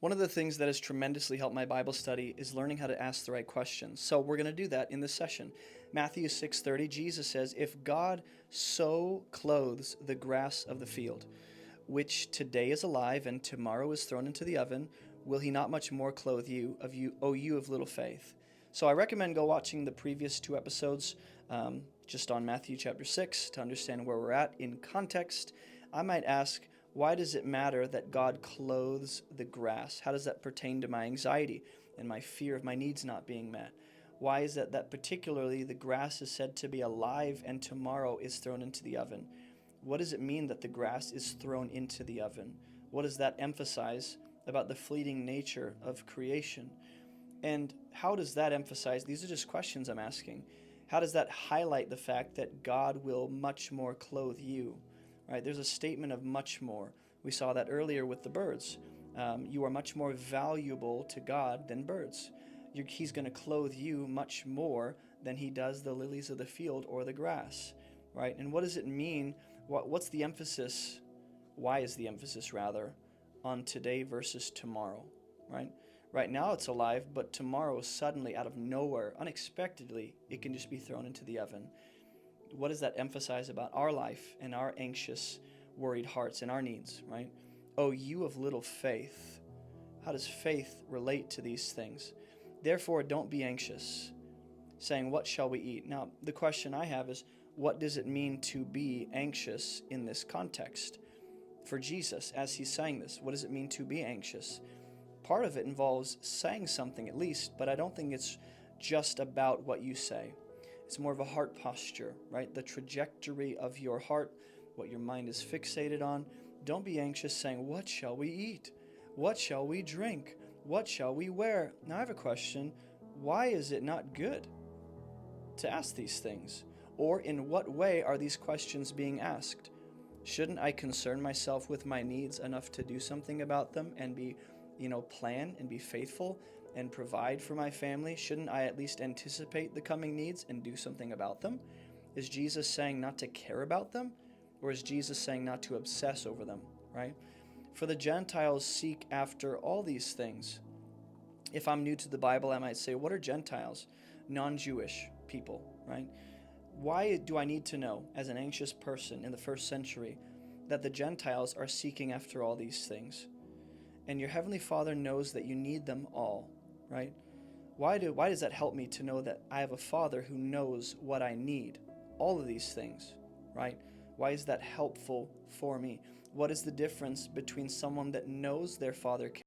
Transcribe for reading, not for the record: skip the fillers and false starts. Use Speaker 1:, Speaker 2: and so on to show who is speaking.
Speaker 1: One of the things that has tremendously helped my Bible study is learning how to ask the right questions. So we're going to do that in this session. Matthew 6:30, Jesus says, "If God so clothes the grass of the field, which today is alive and tomorrow is thrown into the oven, will he not much more clothe you, O you of little faith?" So I recommend go watching the previous two episodes just on Matthew chapter 6 to understand where we're at in context. I might ask, why does it matter that God clothes the grass? How does that pertain to my anxiety and my fear of my needs not being met? Why is it that particularly the grass is said to be alive and tomorrow is thrown into the oven? What does it mean that the grass is thrown into the oven? What does that emphasize about the fleeting nature of creation? And how does that emphasize? These are just questions I'm asking. How does that highlight the fact that God will much more clothe you? Right? There's a statement of much more. We saw that earlier with the birds. You are much more valuable to God than birds. He's going to clothe you much more than he does the lilies of the field or the grass. Right? And what does it mean? What's the emphasis? Why is the emphasis rather on today versus tomorrow? Right? Right now it's alive, but tomorrow suddenly out of nowhere, unexpectedly, it can just be thrown into the oven. What does that emphasize about our life and our anxious, worried hearts and our needs, right? Oh, you of little faith. How does faith relate to these things? Therefore, don't be anxious, saying, "What shall we eat?" Now, the question I have is, what does it mean to be anxious in this context? For Jesus, as he's saying this, what does it mean to be anxious? Part of it involves saying something at least, but I don't think it's just about what you say. It's more of a heart posture, right? The trajectory of your heart, what your mind is fixated on. Don't be anxious saying, "What shall we eat? What shall we drink? What shall we wear?" Now I have a question. Why is it not good to ask these things? Or in what way are these questions being asked? Shouldn't I concern myself with my needs enough to do something about them and be, plan and be faithful and provide for my family? Shouldn't I at least anticipate the coming needs and do something about them? Is Jesus saying not to care about them? Or is Jesus saying not to obsess over them, right? For the Gentiles seek after all these things. If I'm new to the Bible, I might say, what are Gentiles? Non-Jewish people, right? Why do I need to know, as an anxious person in the first century, that the Gentiles are seeking after all these things? And your Heavenly Father knows that you need them all, right? Why does that help me to know that I have a Father who knows what I need? All of these things, right? Why is that helpful for me? What is the difference between someone that knows their Father